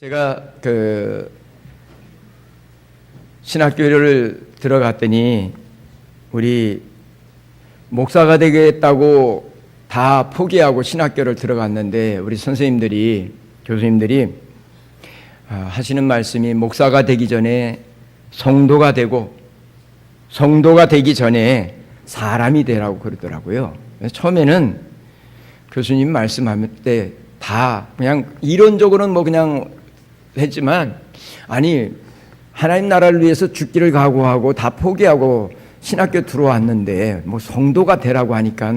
제가 신학교를 들어갔더니 우리 목사가 되겠다고 다 포기하고 신학교를 들어갔는데 우리 선생님들이 교수님들이 하시는 말씀이 목사가 되기 전에 성도가 되고 성도가 되기 전에 사람이 되라고 그러더라고요. 처음에는 교수님 말씀할 때 다 그냥 이론적으로는 그냥 했지만 아니 하나님 나라를 위해서 죽기를 각오하고 다 포기하고 신학교 들어왔는데 성도가 되라고 하니까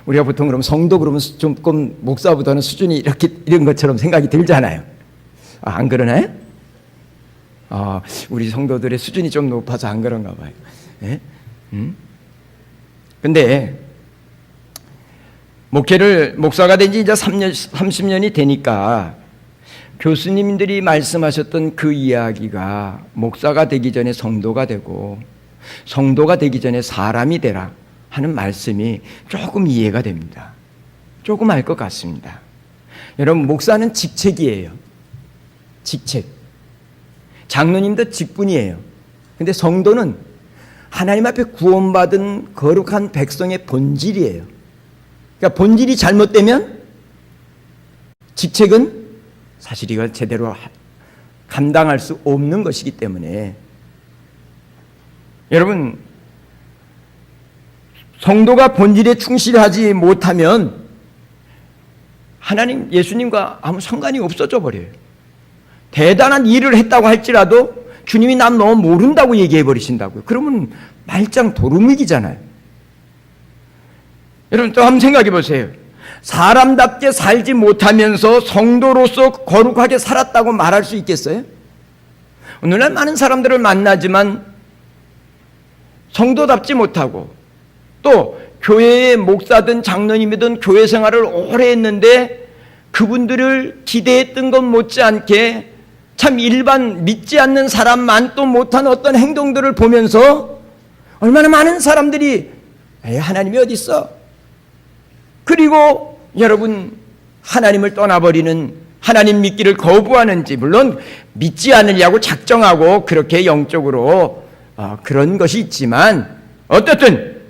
우리가 보통 그러면 성도 그러면 조금 목사보다는 수준이 이런 것처럼 생각이 들잖아요. 안 그러나요? 우리 성도들의 수준이 좀 높아서 안 그런가 봐요. 네? 근데 목사가 된 지 이제 30년이 되니까 교수님들이 말씀하셨던 그 이야기가 목사가 되기 전에 성도가 되고 성도가 되기 전에 사람이 되라 하는 말씀이 조금 이해가 됩니다. 조금 알 것 같습니다. 여러분, 목사는 직책이에요. 직책. 장로님도 직분이에요. 근데 성도는 하나님 앞에 구원받은 거룩한 백성의 본질이에요. 그러니까 본질이 잘못되면 직책은 사실 이걸 제대로 감당할 수 없는 것이기 때문에 여러분, 성도가 본질에 충실하지 못하면 하나님, 예수님과 아무 상관이 없어져 버려요. 대단한 일을 했다고 할지라도 주님이 남 너무 모른다고 얘기해 버리신다고요. 그러면 말짱 도루묵이잖아요. 여러분, 또 한번 생각해 보세요. 사람답게 살지 못하면서 성도로서 거룩하게 살았다고 말할 수 있겠어요? 오늘날 많은 사람들을 만나지만 성도답지 못하고 또 교회의 목사든 장로님이든 교회 생활을 오래 했는데 그분들을 기대했던 것 못지않게 참 일반 믿지 않는 사람만 또 못한 어떤 행동들을 보면서 얼마나 많은 사람들이 하나님이 어디 있어? 그리고 여러분, 하나님을 떠나버리는, 하나님 믿기를 거부하는지, 물론 믿지 않으려고 작정하고 그렇게 영적으로 그런 것이 있지만 어떻든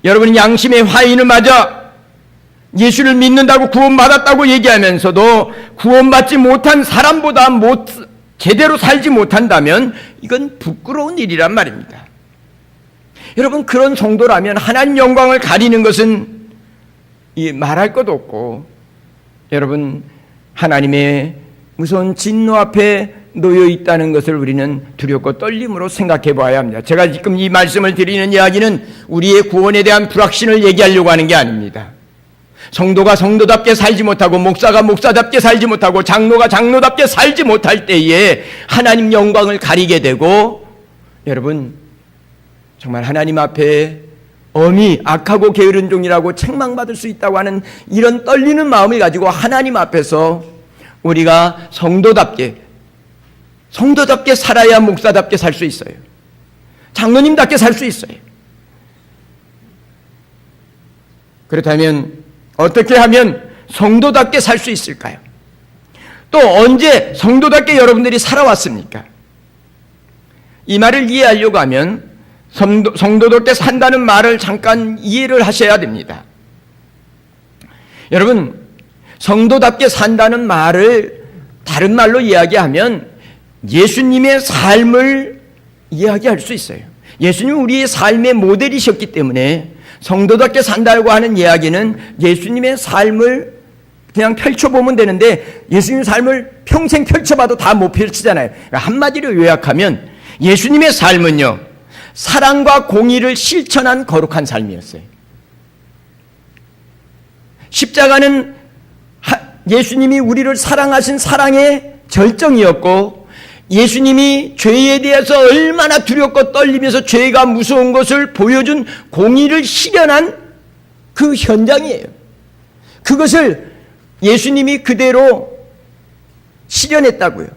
여러분, 양심의 화인을 맞아 예수를 믿는다고 구원받았다고 얘기하면서도 구원받지 못한 사람보다 제대로 살지 못한다면 이건 부끄러운 일이란 말입니다. 여러분, 그런 성도라면 하나님 영광을 가리는 것은 말할 것도 없고, 여러분, 하나님의 무서운 진노 앞에 놓여 있다는 것을 우리는 두렵고 떨림으로 생각해 봐야 합니다. 제가 지금 이 말씀을 드리는 이야기는 우리의 구원에 대한 불확신을 얘기하려고 하는 게 아닙니다. 성도가 성도답게 살지 못하고 목사가 목사답게 살지 못하고 장로가 장로답게 살지 못할 때에 하나님 영광을 가리게 되고, 여러분, 정말 하나님 앞에 엄히 악하고 게으른 종이라고 책망받을 수 있다고 하는 이런 떨리는 마음을 가지고 하나님 앞에서 우리가 성도답게 살아야 목사답게 살 수 있어요. 장로님답게 살 수 있어요. 그렇다면 어떻게 하면 성도답게 살 수 있을까요? 또 언제 성도답게 여러분들이 살아왔습니까? 이 말을 이해하려고 하면 성도답게 산다는 말을 잠깐 이해를 하셔야 됩니다. 여러분, 성도답게 산다는 말을 다른 말로 이야기하면 예수님의 삶을 이야기할 수 있어요. 예수님은 우리의 삶의 모델이셨기 때문에 성도답게 산다고 하는 이야기는 예수님의 삶을 그냥 펼쳐보면 되는데 예수님의 삶을 평생 펼쳐봐도 다 못 펼치잖아요. 그러니까 한마디로 요약하면 예수님의 삶은요, 사랑과 공의를 실천한 거룩한 삶이었어요. 십자가는 예수님이 우리를 사랑하신 사랑의 절정이었고, 예수님이 죄에 대해서 얼마나 두렵고 떨리면서 죄가 무서운 것을 보여준 공의를 실현한 그 현장이에요. 그것을 예수님이 그대로 실현했다고요.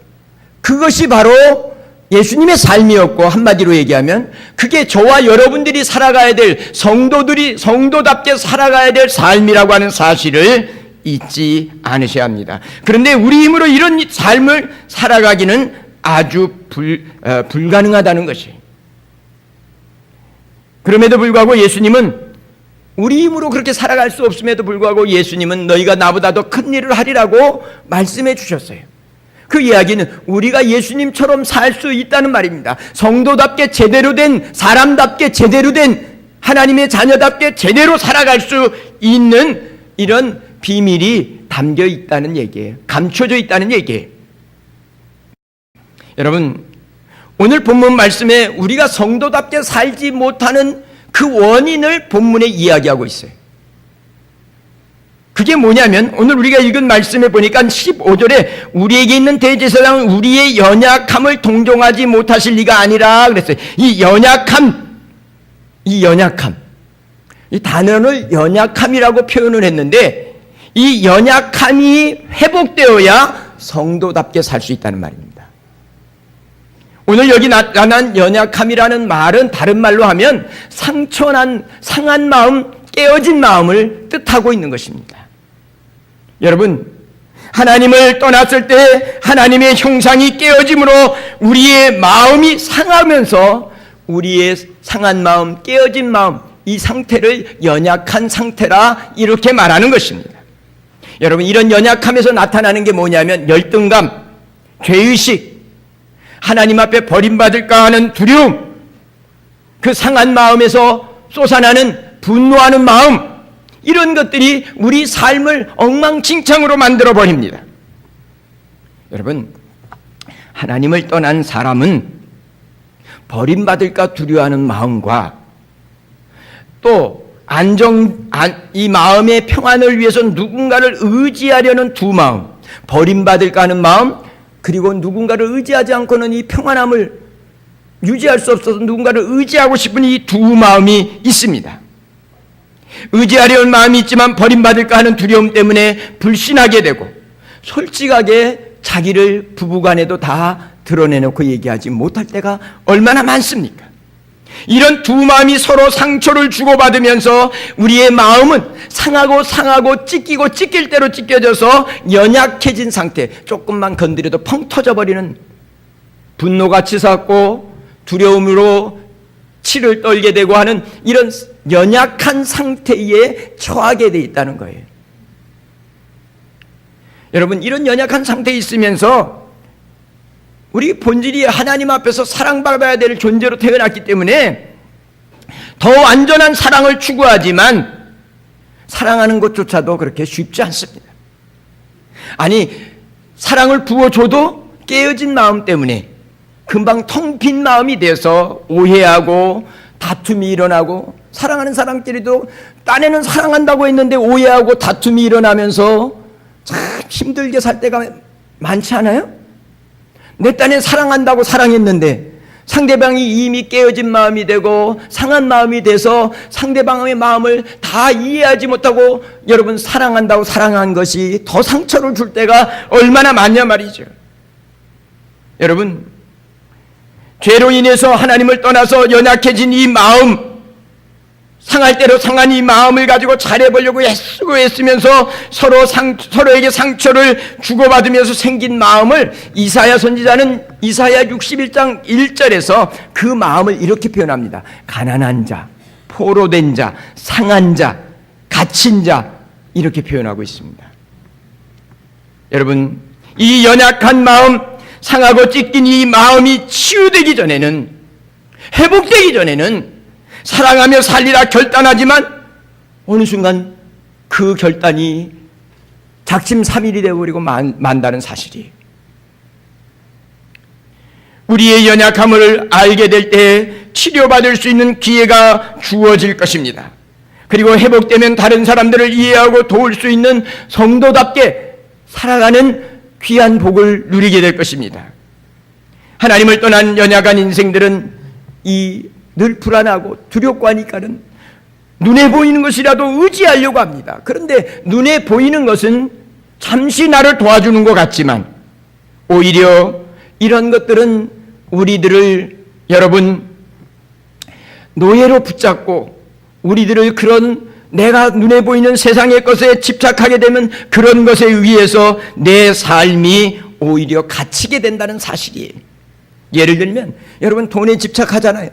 그것이 바로 예수님의 삶이었고, 한마디로 얘기하면 그게 저와 여러분들이 살아가야 될, 성도답게 살아가야 될 삶이라고 하는 사실을 잊지 않으셔야 합니다. 그런데 우리 힘으로 이런 삶을 살아가기는 아주 불가능하다는 것이. 그럼에도 불구하고 예수님은 우리 힘으로 그렇게 살아갈 수 없음에도 불구하고 예수님은 너희가 나보다 더 큰 일을 하리라고 말씀해 주셨어요. 그 이야기는 우리가 예수님처럼 살 수 있다는 말입니다. 성도답게 제대로 된, 사람답게 제대로 된, 하나님의 자녀답게 제대로 살아갈 수 있는 이런 비밀이 담겨 있다는 얘기예요. 감춰져 있다는 얘기예요. 여러분, 오늘 본문 말씀에 우리가 성도답게 살지 못하는 그 원인을 본문에 이야기하고 있어요. 그게 뭐냐면 오늘 우리가 읽은 말씀에 보니까 15절에 우리에게 있는 대제사장은 우리의 연약함을 동정하지 못하실 리가 아니라 그랬어요. 이 단어를 연약함이라고 표현을 했는데 이 연약함이 회복되어야 성도답게 살 수 있다는 말입니다. 오늘 여기 나타난 연약함이라는 말은 다른 말로 하면 상한 마음, 깨어진 마음을 뜻하고 있는 것입니다. 여러분, 하나님을 떠났을 때 하나님의 형상이 깨어짐으로 우리의 마음이 상하면서 우리의 상한 마음, 깨어진 마음, 이 상태를 연약한 상태라 이렇게 말하는 것입니다. 여러분, 이런 연약함에서 나타나는 게 뭐냐면 열등감, 죄의식, 하나님 앞에 버림받을까 하는 두려움, 그 상한 마음에서 솟아나는 분노하는 마음, 이런 것들이 우리 삶을 엉망진창으로 만들어 버립니다. 여러분, 하나님을 떠난 사람은 버림받을까 두려워하는 마음과 또 이 마음의 평안을 위해서 누군가를 의지하려는 두 마음, 버림받을까 하는 마음, 그리고 누군가를 의지하지 않고는 이 평안함을 유지할 수 없어서 누군가를 의지하고 싶은 이 두 마음이 있습니다. 의지하려는 마음이 있지만 버림받을까 하는 두려움 때문에 불신하게 되고 솔직하게 자기를 부부간에도 다 드러내놓고 얘기하지 못할 때가 얼마나 많습니까? 이런 두 마음이 서로 상처를 주고받으면서 우리의 마음은 상하고 찢기고 찢길 대로 찢겨져서 연약해진 상태, 조금만 건드려도 펑 터져버리는, 분노가 치솟고 두려움으로 치를 떨게 되고 하는 이런 연약한 상태에 처하게 되어 있다는 거예요. 여러분, 이런 연약한 상태에 있으면서 우리 본질이 하나님 앞에서 사랑받아야 될 존재로 태어났기 때문에 더 완전한 사랑을 추구하지만 사랑하는 것조차도 그렇게 쉽지 않습니다. 아니, 사랑을 부어줘도 깨어진 마음 때문에 금방 텅 빈 마음이 돼서 오해하고 다툼이 일어나고, 사랑하는 사람끼리도 딴에는 사랑한다고 했는데 오해하고 다툼이 일어나면서 참 힘들게 살 때가 많지 않아요? 내 딴에 사랑한다고 사랑했는데 상대방이 이미 깨어진 마음이 되고 상한 마음이 돼서 상대방의 마음을 다 이해하지 못하고 여러분, 사랑한다고 사랑한 것이 더 상처를 줄 때가 얼마나 많냐 말이죠. 여러분, 죄로 인해서 하나님을 떠나서 연약해진 이 마음, 상할 대로 상한 이 마음을 가지고 잘해보려고 애쓰면서 서로에게 상처를 주고받으면서 생긴 마음을 이사야 선지자는 이사야 61장 1절에서 그 마음을 이렇게 표현합니다. 가난한 자, 포로된 자, 상한 자, 갇힌 자, 이렇게 표현하고 있습니다. 여러분, 이 연약한 마음, 상하고 찢긴 이 마음이 치유되기 전에는, 회복되기 전에는 사랑하며 살리라 결단하지만 어느 순간 그 결단이 작심삼일이 되어버리고 만다는 사실이에요. 우리의 연약함을 알게 될 때 치료받을 수 있는 기회가 주어질 것입니다. 그리고 회복되면 다른 사람들을 이해하고 도울 수 있는 성도답게 살아가는 귀한 복을 누리게 될 것입니다. 하나님을 떠난 연약한 인생들은 늘 불안하고 두렵고 하니까는 눈에 보이는 것이라도 의지하려고 합니다. 그런데 눈에 보이는 것은 잠시 나를 도와주는 것 같지만 오히려 이런 것들은 우리들을 여러분 노예로 붙잡고 우리들을 그런 내가 눈에 보이는 세상의 것에 집착하게 되면 그런 것에 의해서 내 삶이 오히려 갇히게 된다는 사실이에요. 예를 들면 여러분 돈에 집착하잖아요.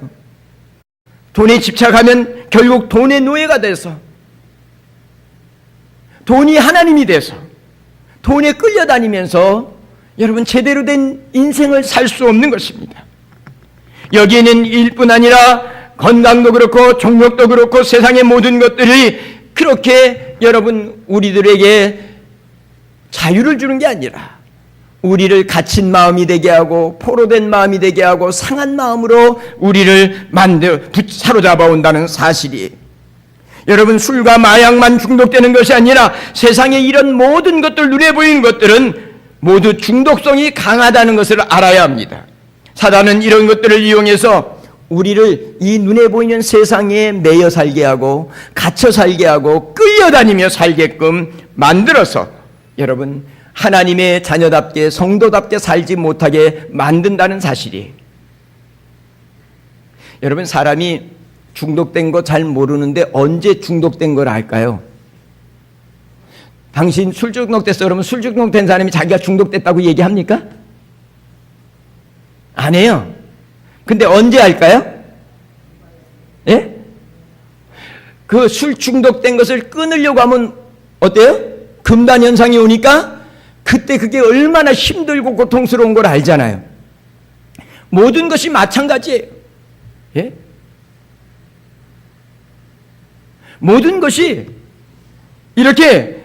돈에 집착하면 결국 돈의 노예가 돼서 돈이 하나님이 돼서 돈에 끌려다니면서 여러분 제대로 된 인생을 살 수 없는 것입니다. 여기에는 일뿐 아니라 건강도 그렇고 정력도 그렇고 세상의 모든 것들이 그렇게 여러분 우리들에게 자유를 주는 게 아니라 우리를 갇힌 마음이 되게 하고 포로된 마음이 되게 하고 상한 마음으로 우리를 사로잡아 온다는 사실이, 여러분 술과 마약만 중독되는 것이 아니라 세상에 이런 모든 것들, 눈에 보이는 것들은 모두 중독성이 강하다는 것을 알아야 합니다. 사단은 이런 것들을 이용해서 우리를 이 눈에 보이는 세상에 매여 살게 하고 갇혀 살게 하고 끌려다니며 살게끔 만들어서 여러분 하나님의 자녀답게 성도답게 살지 못하게 만든다는 사실이, 여러분 사람이 중독된 거 잘 모르는데 언제 중독된 걸 알까요? 당신 술 중독됐어 그러면 술 중독된 사람이 자기가 중독됐다고 얘기합니까? 안 해요. 근데 언제 알까요? 예? 그 술 중독된 것을 끊으려고 하면 어때요? 금단 현상이 오니까 그때 그게 얼마나 힘들고 고통스러운 걸 알잖아요. 모든 것이 마찬가지예요. 예? 모든 것이 이렇게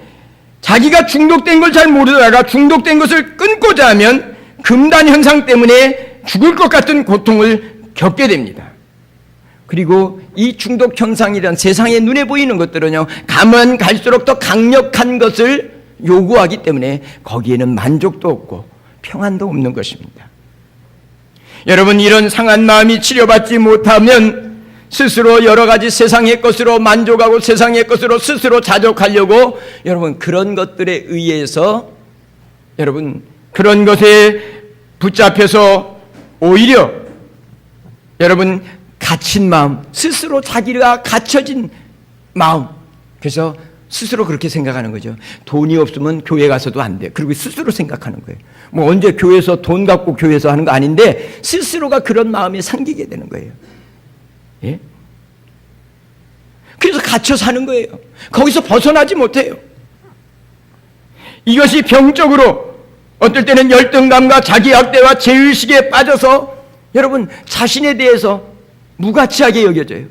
자기가 중독된 걸 잘 모르다가 중독된 것을 끊고자 하면 금단 현상 때문에 죽을 것 같은 고통을 겪게 됩니다. 그리고 이 중독 현상이란 세상에 눈에 보이는 것들은요, 가면 갈수록 더 강력한 것을 요구하기 때문에 거기에는 만족도 없고 평안도 없는 것입니다. 여러분, 이런 상한 마음이 치료받지 못하면 스스로 여러 가지 세상의 것으로 만족하고 세상의 것으로 스스로 자족하려고 여러분 그런 것들에 의해서 여러분 그런 것에 붙잡혀서 오히려 여러분 갇힌 마음, 스스로 자기가 갇혀진 마음, 그래서 스스로 그렇게 생각하는 거죠. 돈이 없으면 교회 가서도 안 돼. 그리고 스스로 생각하는 거예요. 뭐 언제 교회에서 돈 갖고 교회에서 하는 거 아닌데 스스로가 그런 마음이 생기게 되는 거예요. 예? 그래서 갇혀 사는 거예요. 거기서 벗어나지 못해요. 이것이 병적으로 어떨 때는 열등감과 자기학대와 죄의식에 빠져서 여러분 자신에 대해서 무가치하게 여겨져요.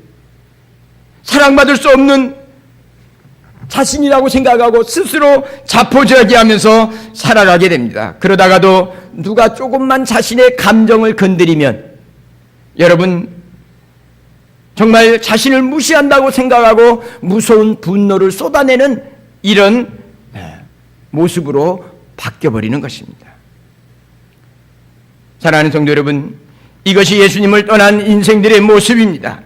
사랑받을 수 없는 자신이라고 생각하고 스스로 자포자기하면서 살아가게 됩니다. 그러다가도 누가 조금만 자신의 감정을 건드리면 여러분 정말 자신을 무시한다고 생각하고 무서운 분노를 쏟아내는 이런 모습으로 바뀌어버리는 것입니다. 사랑하는 성도 여러분, 이것이 예수님을 떠난 인생들의 모습입니다.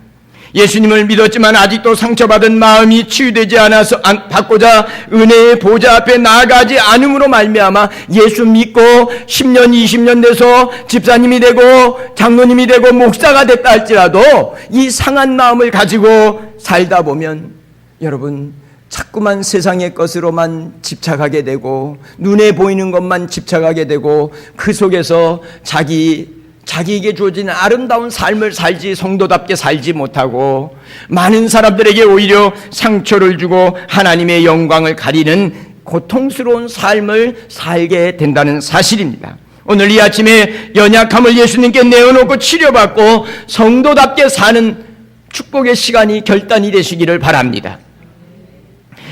예수님을 믿었지만 아직도 상처받은 마음이 치유되지 않아서 받고자 은혜의 보좌 앞에 나아가지 않음으로 말미암아 예수 믿고 10년 20년 돼서 집사님이 되고 장로님이 되고 목사가 됐다 할지라도 이 상한 마음을 가지고 살다 보면 여러분 자꾸만 세상의 것으로만 집착하게 되고 눈에 보이는 것만 집착하게 되고 그 속에서 자기에게 주어진 아름다운 삶을 살지 성도답게 살지 못하고 많은 사람들에게 오히려 상처를 주고 하나님의 영광을 가리는 고통스러운 삶을 살게 된다는 사실입니다. 오늘 이 아침에 연약함을 예수님께 내어놓고 치료받고 성도답게 사는 축복의 시간이 결단이 되시기를 바랍니다.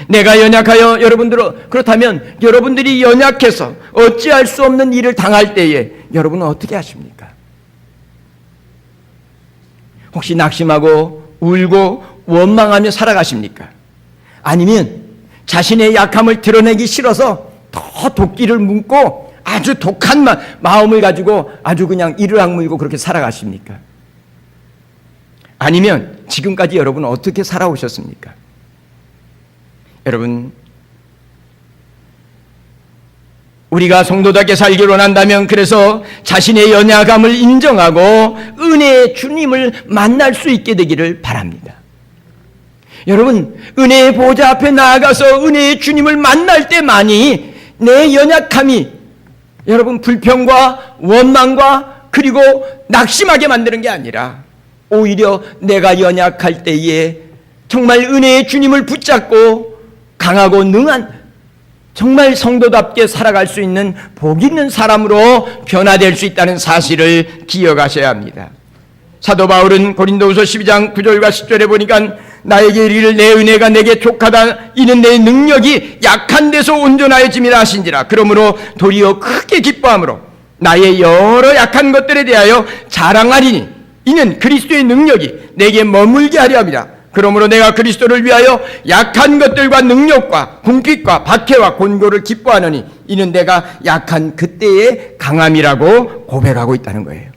내가 연약하여 그렇다면 여러분들이 연약해서 어찌할 수 없는 일을 당할 때에 여러분은 어떻게 하십니까? 혹시 낙심하고 울고 원망하며 살아가십니까? 아니면 자신의 약함을 드러내기 싫어서 더 도끼를 문고 아주 독한 마음을 가지고 아주 그냥 이를 악물고 그렇게 살아가십니까? 아니면 지금까지 여러분은 어떻게 살아오셨습니까? 여러분, 우리가 성도답게 살기로 한다면 그래서 자신의 연약함을 인정하고 은혜의 주님을 만날 수 있게 되기를 바랍니다. 여러분, 은혜의 보좌 앞에 나아가서 은혜의 주님을 만날 때만이 내 연약함이 여러분 불평과 원망과 그리고 낙심하게 만드는 게 아니라 오히려 내가 연약할 때에 정말 은혜의 주님을 붙잡고 강하고 능한 정말 성도답게 살아갈 수 있는 복 있는 사람으로 변화될 수 있다는 사실을 기억하셔야 합니다. 사도 바울은 고린도후서 12장 9절과 10절에 보니까 나에게 이르기를 내 은혜가 내게 족하다 이는 내 능력이 약한 데서 온전하여짐이라 하신지라. 그러므로 도리어 크게 기뻐함으로 나의 여러 약한 것들에 대하여 자랑하리니 이는 그리스도의 능력이 내게 머물게 하려 함이라. 그러므로 내가 그리스도를 위하여 약한 것들과 능력과 궁핍과 박해와 곤고를 기뻐하노니 이는 내가 약한 그때의 강함이라고 고백하고 있다는 거예요.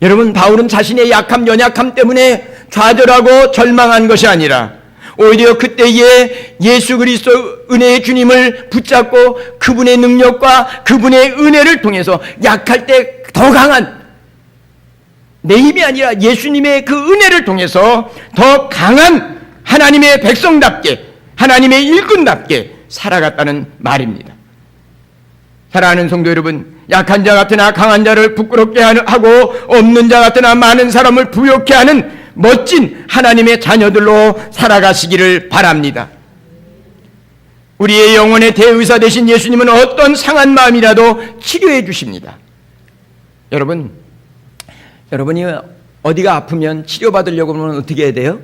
여러분, 바울은 자신의 약함, 연약함 때문에 좌절하고 절망한 것이 아니라 오히려 그때에 예수 그리스도 은혜의 주님을 붙잡고 그분의 능력과 그분의 은혜를 통해서 약할 때 더 강한 내 힘이 아니라 예수님의 그 은혜를 통해서 더 강한 하나님의 백성답게 하나님의 일꾼답게 살아갔다는 말입니다. 사랑하는 성도 여러분, 약한 자 같으나 강한 자를 부끄럽게 하고 없는 자 같으나 많은 사람을 부욕해 하는 멋진 하나님의 자녀들로 살아가시기를 바랍니다. 우리의 영혼의 대의사 되신 예수님은 어떤 상한 마음이라도 치료해 주십니다. 여러분이 어디가 아프면 치료받으려고 하면 어떻게 해야 돼요?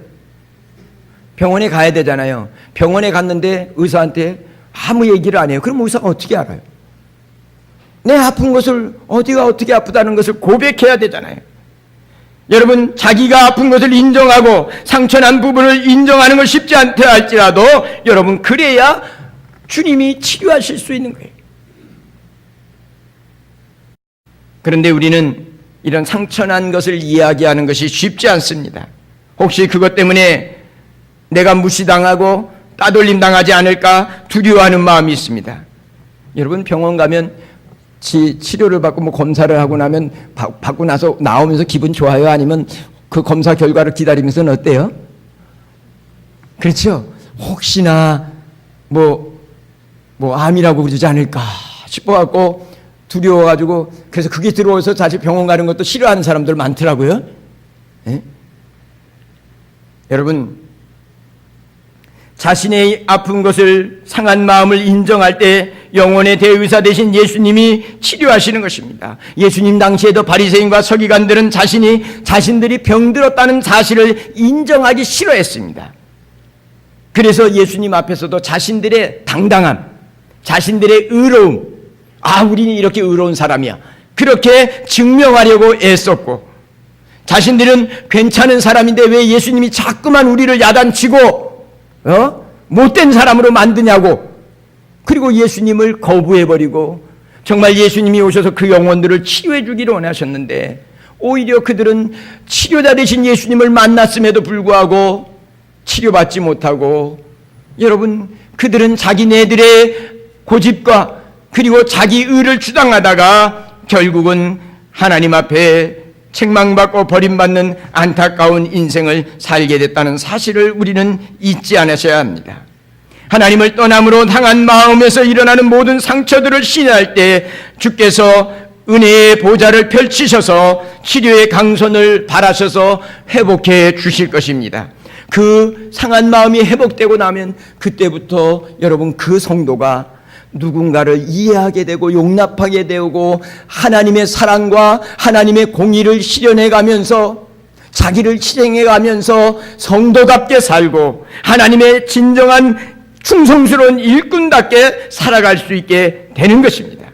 병원에 가야 되잖아요. 병원에 갔는데 의사한테 아무 얘기를 안 해요. 그럼 의사가 어떻게 알아요? 내 아픈 것을 어디가 어떻게 아프다는 것을 고백해야 되잖아요. 여러분, 자기가 아픈 것을 인정하고 상처난 부분을 인정하는 걸 쉽지 않다 할지라도 여러분, 그래야 주님이 치료하실 수 있는 거예요. 그런데 우리는 이런 상처난 것을 이야기하는 것이 쉽지 않습니다. 혹시 그것 때문에 내가 무시당하고 따돌림 당하지 않을까 두려워하는 마음이 있습니다. 여러분, 병원 가면 치료를 받고 검사를 하고 나면 받고 나서 나오면서 기분 좋아요? 아니면 그 검사 결과를 기다리면서는 어때요? 그렇죠? 혹시나 암이라고 그러지 않을까 싶어갖고 두려워가지고 그래서 그게 들어와서 사실 병원 가는 것도 싫어하는 사람들 많더라고요. 예? 여러분, 자신의 아픈 것을 상한 마음을 인정할 때 영혼의 대의사 되신 예수님이 치료하시는 것입니다. 예수님 당시에도 바리새인과 서기관들은 자신들이 병들었다는 사실을 인정하기 싫어했습니다. 그래서 예수님 앞에서도 자신들의 당당함, 자신들의 의로움, 우리는 이렇게 의로운 사람이야, 그렇게 증명하려고 애썼고, 자신들은 괜찮은 사람인데 왜 예수님이 자꾸만 우리를 야단치고 못된 사람으로 만드냐고, 그리고 예수님을 거부해버리고 정말 예수님이 오셔서 그 영혼들을 치료해 주기를 원하셨는데 오히려 그들은 치료자 되신 예수님을 만났음에도 불구하고 치료받지 못하고, 여러분, 그들은 자기네들의 고집과 그리고 자기 의를 주장하다가 결국은 하나님 앞에 책망받고 버림받는 안타까운 인생을 살게 됐다는 사실을 우리는 잊지 않으셔야 합니다. 하나님을 떠남으로 당한 마음에서 일어나는 모든 상처들을 신뢰할 때 주께서 은혜의 보좌를 펼치셔서 치료의 강선을 바라셔서 회복해 주실 것입니다. 그 상한 마음이 회복되고 나면 그때부터 여러분, 그 성도가 누군가를 이해하게 되고 용납하게 되고 하나님의 사랑과 하나님의 공의를 실현해가면서 자기를 실행해가면서 성도답게 살고 하나님의 진정한 충성스러운 일꾼답게 살아갈 수 있게 되는 것입니다.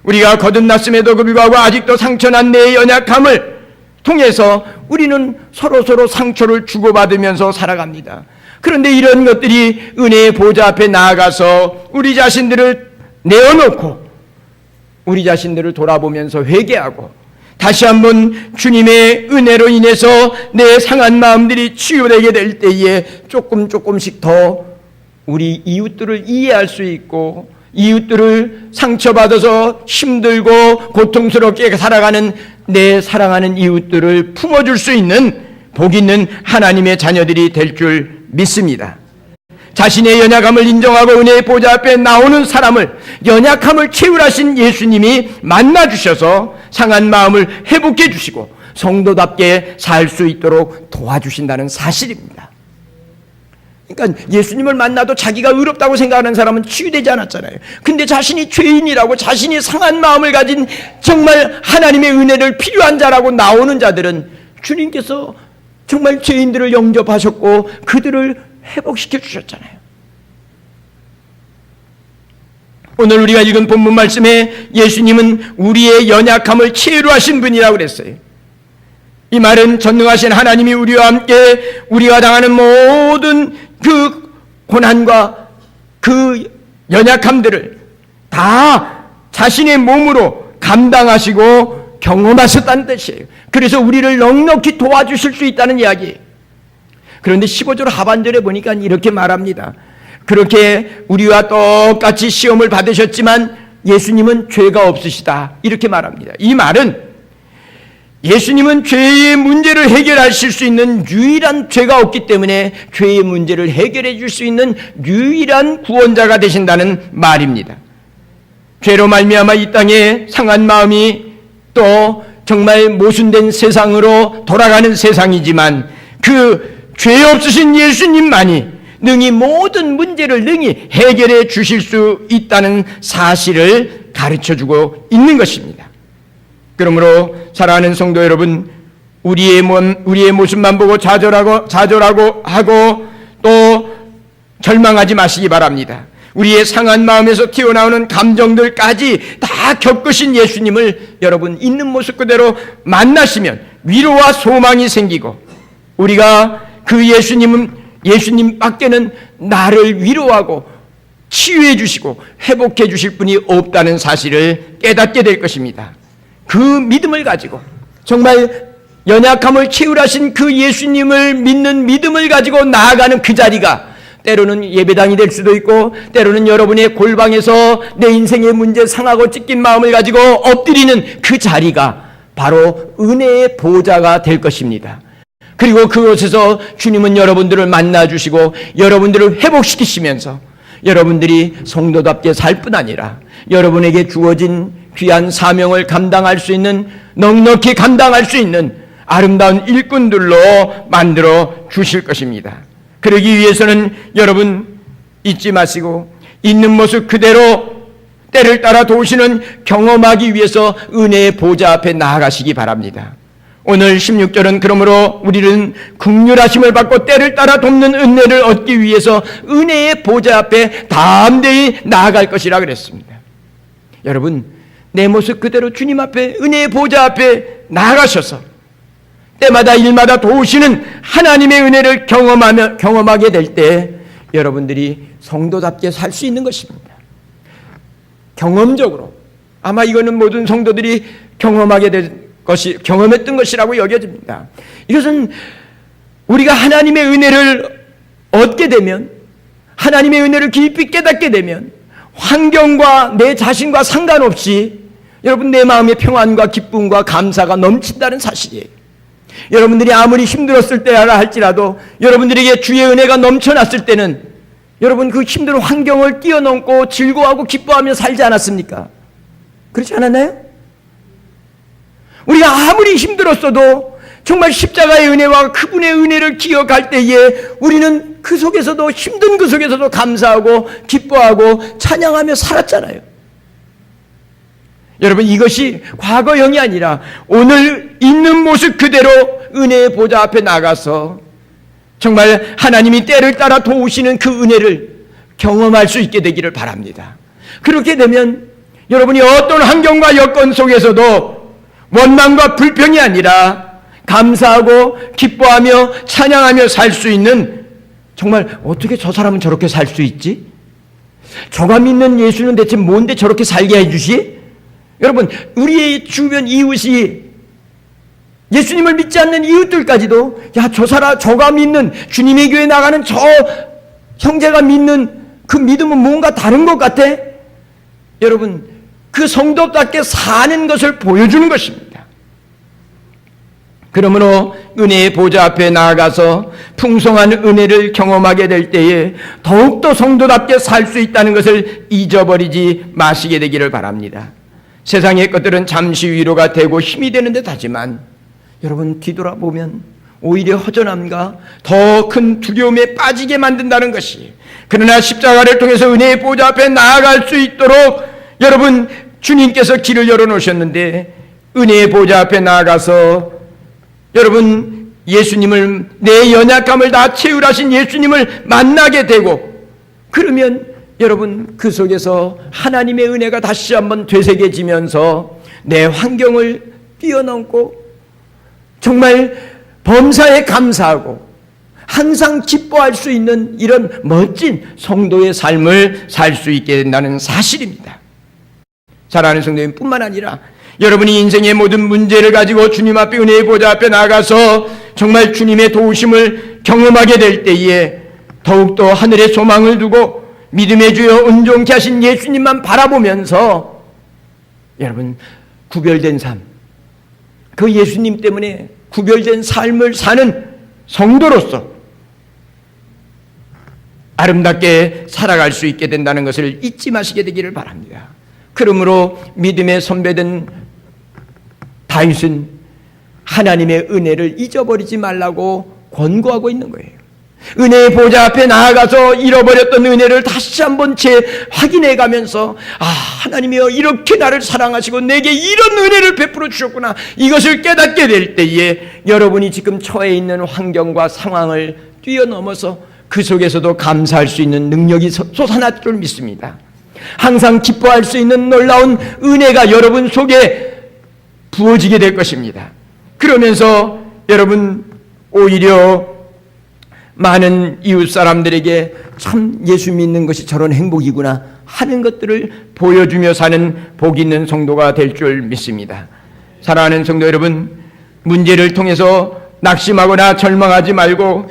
우리가 거듭났음에도 불구하고 아직도 상처난 내 연약함을 통해서 우리는 서로 상처를 주고받으면서 살아갑니다. 그런데 이런 것들이 은혜의 보좌 앞에 나아가서 우리 자신들을 내어놓고 우리 자신들을 돌아보면서 회개하고 다시 한번 주님의 은혜로 인해서 내 상한 마음들이 치유되게 될 때에 조금씩 더 우리 이웃들을 이해할 수 있고 이웃들을 상처받아서 힘들고 고통스럽게 살아가는 내 사랑하는 이웃들을 품어줄 수 있는 복 있는 하나님의 자녀들이 될 줄 믿습니다. 자신의 연약함을 인정하고 은혜의 보좌 앞에 나오는 사람을 연약함을 채우라신 예수님이 만나주셔서 상한 마음을 회복해 주시고 성도답게 살 수 있도록 도와주신다는 사실입니다. 그러니까 예수님을 만나도 자기가 의롭다고 생각하는 사람은 치유되지 않았잖아요. 근데 자신이 죄인이라고, 자신이 상한 마음을 가진 정말 하나님의 은혜를 필요한 자라고 나오는 자들은 주님께서 정말 죄인들을 영접하셨고 그들을 회복시켜 주셨잖아요. 오늘 우리가 읽은 본문 말씀에 예수님은 우리의 연약함을 치유하신 분이라고 그랬어요. 이 말은 전능하신 하나님이 우리와 함께 우리가 당하는 모든 그 고난과 그 연약함들을 다 자신의 몸으로 감당하시고 경험하셨다는 뜻이에요. 그래서 우리를 넉넉히 도와주실 수 있다는 이야기예요. 그런데 15절 하반절에 보니까 이렇게 말합니다. 그렇게 우리와 똑같이 시험을 받으셨지만 예수님은 죄가 없으시다, 이렇게 말합니다. 이 말은 예수님은 죄의 문제를 해결하실 수 있는 유일한, 죄가 없기 때문에 죄의 문제를 해결해 줄 수 있는 유일한 구원자가 되신다는 말입니다. 죄로 말미암아 이 땅에 상한 마음이 또 정말 모순된 세상으로 돌아가는 세상이지만 그 죄 없으신 예수님만이 능히 모든 문제를 능히 해결해 주실 수 있다는 사실을 가르쳐주고 있는 것입니다. 그러므로 사랑하는 성도 여러분, 우리의 모습만 보고 좌절하고 하고 또 절망하지 마시기 바랍니다. 우리의 상한 마음에서 튀어나오는 감정들까지 다 겪으신 예수님을 여러분 있는 모습 그대로 만나시면 위로와 소망이 생기고, 우리가 그 예수님 밖에는 나를 위로하고 치유해 주시고 회복해 주실 분이 없다는 사실을 깨닫게 될 것입니다. 그 믿음을 가지고, 정말 연약함을 채우라신 그 예수님을 믿는 믿음을 가지고 나아가는 그 자리가 때로는 예배당이 될 수도 있고, 때로는 여러분의 골방에서 내 인생의 문제 상하고 찢긴 마음을 가지고 엎드리는 그 자리가 바로 은혜의 보좌가 될 것입니다. 그리고 그곳에서 주님은 여러분들을 만나주시고 여러분들을 회복시키시면서 여러분들이 성도답게 살 뿐 아니라 여러분에게 주어진 귀한 사명을 감당할 수 있는, 넉넉히 감당할 수 있는 아름다운 일꾼들로 만들어 주실 것입니다. 그러기 위해서는 여러분 잊지 마시고 있는 모습 그대로 때를 따라 도우시는 경험하기 위해서 은혜의 보좌 앞에 나아가시기 바랍니다. 오늘 16절은 그러므로 우리는 긍휼하심을 받고 때를 따라 돕는 은혜를 얻기 위해서 은혜의 보좌 앞에 담대히 나아갈 것이라 그랬습니다. 여러분, 내 모습 그대로 주님 앞에, 은혜의 보좌 앞에 나아가셔서 때마다 일마다 도우시는 하나님의 은혜를 경험하게 될 때 여러분들이 성도답게 살 수 있는 것입니다. 경험적으로 아마 이거는 모든 성도들이 경험했던 것이라고 여겨집니다. 이것은 우리가 하나님의 은혜를 얻게 되면, 하나님의 은혜를 깊이 깨닫게 되면 환경과 내 자신과 상관없이 여러분 내 마음의 평안과 기쁨과 감사가 넘친다는 사실이에요. 여러분들이 아무리 힘들었을 때라 할지라도 여러분들에게 주의 은혜가 넘쳐났을 때는 여러분 그 힘든 환경을 뛰어넘고 즐거워하고 기뻐하며 살지 않았습니까? 그렇지 않았나요? 우리가 아무리 힘들었어도 정말 십자가의 은혜와 그분의 은혜를 기억할 때에 우리는 그 속에서도, 힘든 그 속에서도 감사하고 기뻐하고 찬양하며 살았잖아요. 여러분, 이것이 과거형이 아니라 오늘 있는 모습 그대로 은혜의 보좌 앞에 나가서 정말 하나님이 때를 따라 도우시는 그 은혜를 경험할 수 있게 되기를 바랍니다. 그렇게 되면 여러분이 어떤 환경과 여건 속에서도 원망과 불평이 아니라 감사하고 기뻐하며 찬양하며 살 수 있는, 정말 어떻게 저 사람은 저렇게 살 수 있지? 저가 믿는 예수는 대체 뭔데 저렇게 살게 해주시? 여러분, 우리의 주변 이웃이, 예수님을 믿지 않는 이웃들까지도 야, 저가 믿는, 주님의 교회 나가는 저 형제가 믿는 그 믿음은 뭔가 다른 것 같아? 여러분, 그 성도답게 사는 것을 보여주는 것입니다. 그러므로 은혜의 보좌 앞에 나아가서 풍성한 은혜를 경험하게 될 때에 더욱더 성도답게 살 수 있다는 것을 잊어버리지 마시게 되기를 바랍니다. 세상의 것들은 잠시 위로가 되고 힘이 되는 듯 하지만 여러분, 뒤돌아보면 오히려 허전함과 더 큰 두려움에 빠지게 만든다는 것이, 그러나 십자가를 통해서 은혜의 보좌 앞에 나아갈 수 있도록 여러분, 주님께서 길을 열어놓으셨는데, 은혜의 보좌 앞에 나아가서 여러분, 예수님을, 내 연약함을 다 채울하신 예수님을 만나게 되고, 그러면 여러분, 그 속에서 하나님의 은혜가 다시 한번 되새겨지면서 내 환경을 뛰어넘고 정말 범사에 감사하고 항상 기뻐할 수 있는 이런 멋진 성도의 삶을 살 수 있게 된다는 사실입니다. 사랑하는 성도님뿐만 아니라 여러분이 인생의 모든 문제를 가지고 주님 앞에, 은혜의 보좌 앞에 나가서 정말 주님의 도우심을 경험하게 될 때에 더욱더 하늘에 소망을 두고 믿음의 주여 온전케 하신 예수님만 바라보면서 여러분, 구별된 삶, 그 예수님 때문에 구별된 삶을 사는 성도로서 아름답게 살아갈 수 있게 된다는 것을 잊지 마시게 되기를 바랍니다. 그러므로 믿음의 선배된 다윗은 하나님의 은혜를 잊어버리지 말라고 권고하고 있는 거예요. 은혜의 보좌 앞에 나아가서 잃어버렸던 은혜를 다시 한번 재확인해 가면서, 하나님이여, 이렇게 나를 사랑하시고 내게 이런 은혜를 베풀어 주셨구나, 이것을 깨닫게 될 때에 여러분이 지금 처해 있는 환경과 상황을 뛰어넘어서 그 속에서도 감사할 수 있는 능력이 솟아날 줄 믿습니다. 항상 기뻐할 수 있는 놀라운 은혜가 여러분 속에 부어지게 될 것입니다. 그러면서 여러분, 오히려 많은 이웃 사람들에게 참 예수 믿는 것이 저런 행복이구나 하는 것들을 보여주며 사는 복 있는 성도가 될 줄 믿습니다. 사랑하는 성도 여러분, 문제를 통해서 낙심하거나 절망하지 말고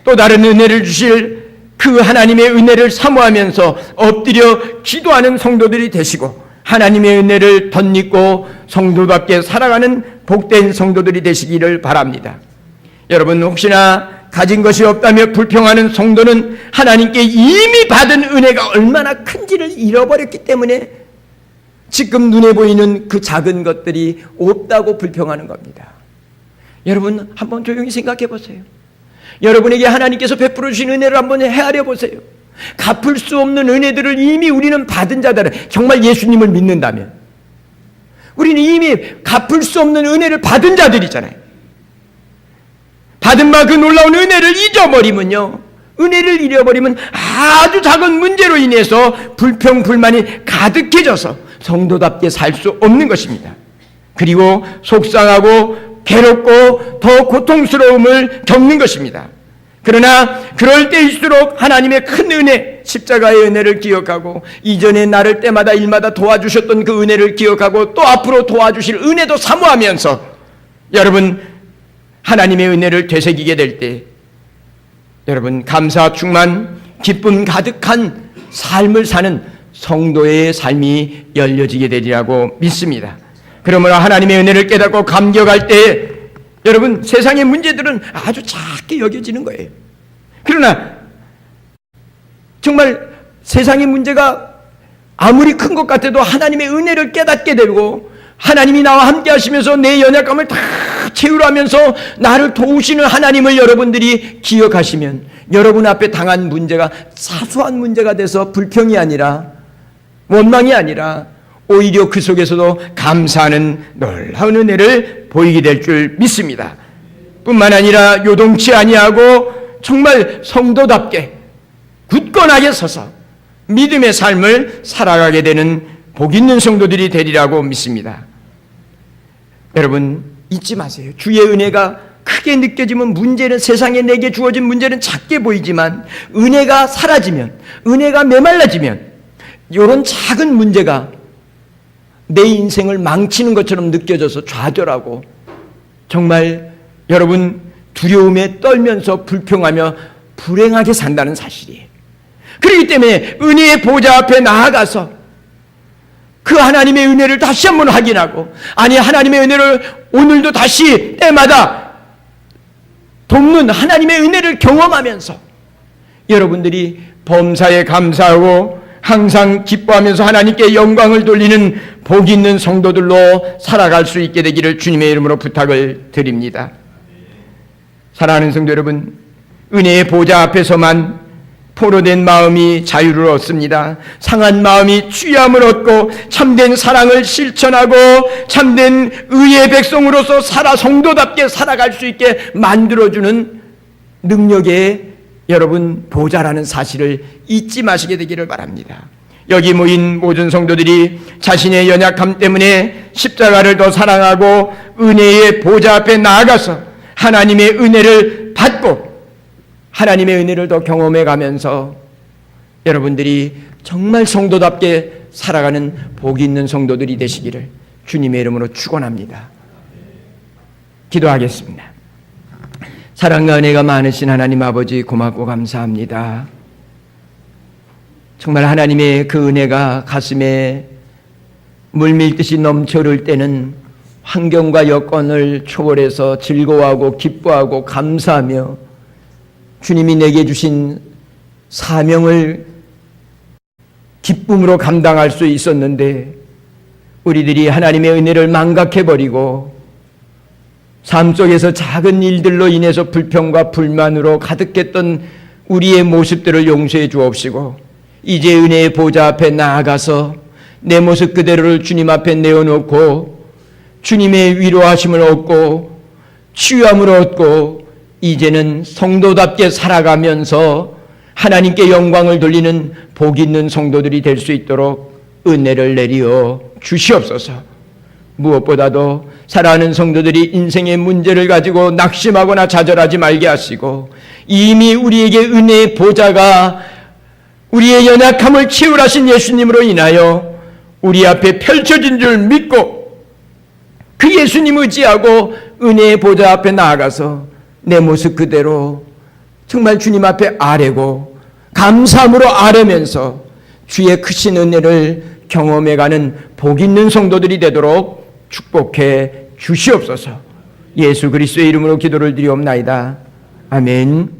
또 다른 은혜를 주실 그 하나님의 은혜를 사모하면서 엎드려 기도하는 성도들이 되시고, 하나님의 은혜를 덧입고 성도답게 살아가는 복된 성도들이 되시기를 바랍니다. 여러분, 혹시나 가진 것이 없다며 불평하는 성도는 하나님께 이미 받은 은혜가 얼마나 큰지를 잃어버렸기 때문에 지금 눈에 보이는 그 작은 것들이 없다고 불평하는 겁니다. 여러분, 한번 조용히 생각해 보세요. 여러분에게 하나님께서 베풀어 주신 은혜를 한번 헤아려 보세요. 갚을 수 없는 은혜들을 이미 우리는 받은 자들은, 정말 예수님을 믿는다면 우리는 이미 갚을 수 없는 은혜를 받은 자들이잖아요. 받은 바 그 놀라운 은혜를 잊어버리면요, 은혜를 잃어버리면 아주 작은 문제로 인해서 불평, 불만이 가득해져서 성도답게 살 수 없는 것입니다. 그리고 속상하고 괴롭고 더 고통스러움을 겪는 것입니다. 그러나 그럴 때일수록 하나님의 큰 은혜, 십자가의 은혜를 기억하고 이전에 나를 때마다 일마다 도와주셨던 그 은혜를 기억하고 또 앞으로 도와주실 은혜도 사모하면서 여러분, 하나님의 은혜를 되새기게 될 때 여러분, 감사 충만, 기쁨 가득한 삶을 사는 성도의 삶이 열려지게 되리라고 믿습니다. 그러므로 하나님의 은혜를 깨닫고 감격할 때 여러분, 세상의 문제들은 아주 작게 여겨지는 거예요. 그러나 정말 세상의 문제가 아무리 큰 것 같아도 하나님의 은혜를 깨닫게 되고, 하나님이 나와 함께 하시면서 내 연약함을 다 채우라면서 나를 도우시는 하나님을 여러분들이 기억하시면 여러분 앞에 당한 문제가 사소한 문제가 돼서 불평이 아니라, 원망이 아니라 오히려 그 속에서도 감사하는 놀라운 은혜를 보이게 될 줄 믿습니다. 뿐만 아니라 요동치 아니하고 정말 성도답게 굳건하게 서서 믿음의 삶을 살아가게 되는 복 있는 성도들이 되리라고 믿습니다. 여러분, 잊지 마세요. 주의 은혜가 크게 느껴지면 문제는, 세상에 내게 주어진 문제는 작게 보이지만 은혜가 사라지면, 은혜가 메말라지면 이런 작은 문제가 내 인생을 망치는 것처럼 느껴져서 좌절하고 정말 여러분 두려움에 떨면서 불평하며 불행하게 산다는 사실이에요. 그렇기 때문에 은혜의 보좌 앞에 나아가서 그 하나님의 은혜를 다시 한번 확인하고, 아니 하나님의 은혜를 오늘도 다시 때마다 돕는 하나님의 은혜를 경험하면서 여러분들이 범사에 감사하고 항상 기뻐하면서 하나님께 영광을 돌리는 복 있는 성도들로 살아갈 수 있게 되기를 주님의 이름으로 부탁을 드립니다. 사랑하는 성도 여러분, 은혜의 보좌 앞에서만 포로된 마음이 자유를 얻습니다. 상한 마음이 취함을 얻고 참된 사랑을 실천하고 참된 의의 백성으로서 성도답게 살아갈 수 있게 만들어주는 능력의 여러분 보좌라는 사실을 잊지 마시게 되기를 바랍니다. 여기 모인 모든 성도들이 자신의 연약함 때문에 십자가를 더 사랑하고 은혜의 보좌 앞에 나아가서 하나님의 은혜를 받고 하나님의 은혜를 더 경험해 가면서 여러분들이 정말 성도답게 살아가는 복이 있는 성도들이 되시기를 주님의 이름으로 축원합니다. 기도하겠습니다. 사랑과 은혜가 많으신 하나님 아버지, 고맙고 감사합니다. 정말 하나님의 그 은혜가 가슴에 물밀듯이 넘쳐 흐를 때는 환경과 여건을 초월해서 즐거워하고 기뻐하고 감사하며 주님이 내게 주신 사명을 기쁨으로 감당할 수 있었는데, 우리들이 하나님의 은혜를 망각해버리고 삶 속에서 작은 일들로 인해서 불평과 불만으로 가득했던 우리의 모습들을 용서해 주옵시고, 이제 은혜의 보좌 앞에 나아가서 내 모습 그대로를 주님 앞에 내어놓고 주님의 위로하심을 얻고 치유함을 얻고 이제는 성도답게 살아가면서 하나님께 영광을 돌리는 복 있는 성도들이 될 수 있도록 은혜를 내리어 주시옵소서. 무엇보다도 사랑하는 성도들이 인생의 문제를 가지고 낙심하거나 좌절하지 말게 하시고, 이미 우리에게 은혜의 보좌가 우리의 연약함을 치유하신 예수님으로 인하여 우리 앞에 펼쳐진 줄 믿고 그 예수님 의지하고 은혜의 보좌 앞에 나아가서 내 모습 그대로 정말 주님 앞에 아뢰고 감사함으로 아뢰면서 주의 크신 은혜를 경험해가는 복 있는 성도들이 되도록 축복해 주시옵소서. 예수 그리스도의 이름으로 기도를 드리옵나이다. 아멘.